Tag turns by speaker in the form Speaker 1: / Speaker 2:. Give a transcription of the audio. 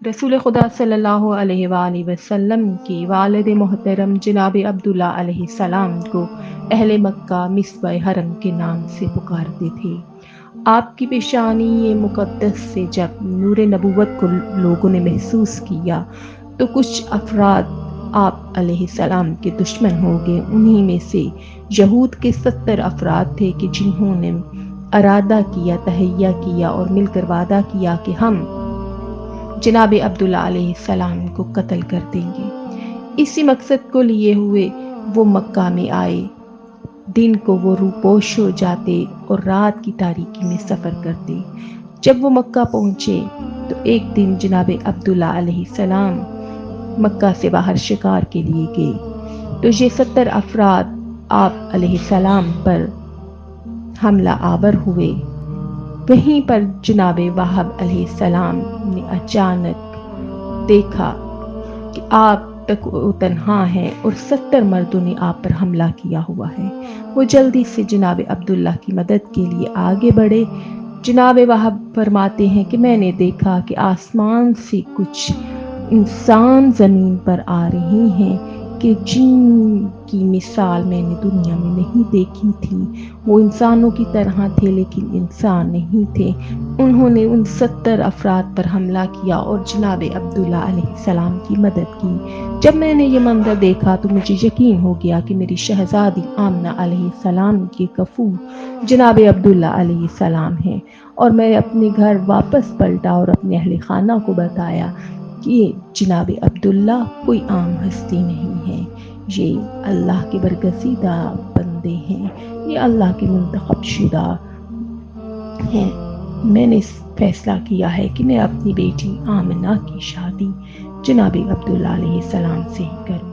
Speaker 1: رسول خدا صلی اللہ علیہ وآلہ وسلم کے والد محترم جناب عبداللہ علیہ السلام کو اہل مکہ مصباح حرم کے نام سے پکارتے تھے۔ آپ کی پیشانی مقدس سے جب نور نبوت کو لوگوں نے محسوس کیا تو کچھ افراد آپ علیہ السلام کے دشمن ہو گئے۔ انہی میں سے یہود کے 70 افراد تھے کہ جنہوں نے ارادہ کیا، تہیہ کیا اور مل کر وعدہ کیا کہ ہم جناب عبداللہ علیہ السلام کو قتل کر دیں گے۔ اسی مقصد کو لیے ہوئے وہ مکہ میں آئے۔ دن کو وہ روپوش ہو جاتے اور رات کی تاریکی میں سفر کرتے۔ جب وہ مکہ پہنچے تو ایک دن جناب عبداللہ علیہ السلام مکہ سے باہر شکار کے لیے گئے تو یہ 70 افراد آپ علیہ السلام پر حملہ آور ہوئے۔ وہیں پر جناب وہب علیہ السلام نے اچانک دیکھا کہ آپ تک تنہا ہیں اور 70 مردوں نے آپ پر حملہ کیا ہوا ہے۔ وہ جلدی سے جناب عبداللہ کی مدد کے لیے آگے بڑھے۔ جناب وہب فرماتے ہیں کہ میں نے دیکھا کہ آسمان سے کچھ انسان زمین پر آ رہے ہیں کہ جن کی مثال میں نے دنیا میں نہیں دیکھی تھی۔ وہ انسانوں کی طرح تھے لیکن انسان نہیں تھے۔ انہوں نے ان 70 افراد پر حملہ کیا اور جناب عبداللہ علیہ السلام کی مدد کی۔ جب میں نے یہ منظر دیکھا تو مجھے یقین ہو گیا کہ میری شہزادی آمنہ علیہ السلام کے کفو جناب عبداللہ علیہ السلام ہیں، اور میں اپنے گھر واپس پلٹا اور اپنے اہل خانہ کو بتایا کہ جناب عبداللہ کوئی عام ہستی نہیں ہے، یہ اللہ کے برگزیدہ بندے ہیں، یہ اللہ کے منتخب شدہ ہیں۔ میں نے فیصلہ کیا ہے کہ میں اپنی بیٹی آمنہ کی شادی جناب عبداللہ علیہ السلام سے ہی کروں۔